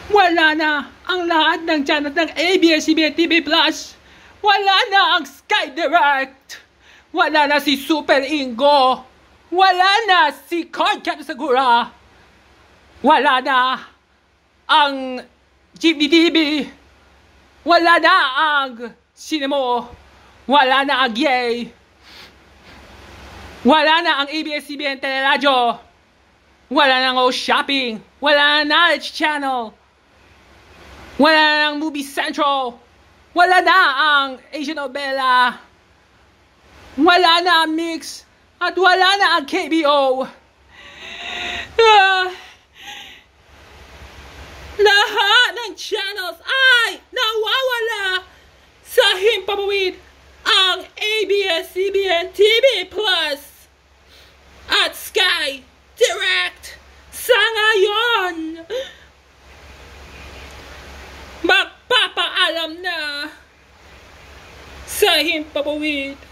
Wala na ang lahat ng channel ng ABS-CBN TV Plus. Wala na ang Sky Direct. Wala na si Super Ingo. Wala na si Concha Segura. Wala na ang GBTV. Wala na ang Cinemo. Wala na ang Yay. Wala na ang ABS-CBN Teleradyo. Wala na ang Shopping. Wala na Knowledge Channel. Wala na ang Movie Central. Wala na ang Asian Novela. Wala na ang Mix. At wala na ang KBO. Lahat ng channels ay nawawala sa himpapawid ang ABS-CBN TV Plus at Sky Direct sa ngayon. Magpapaalam na sa himpapawid.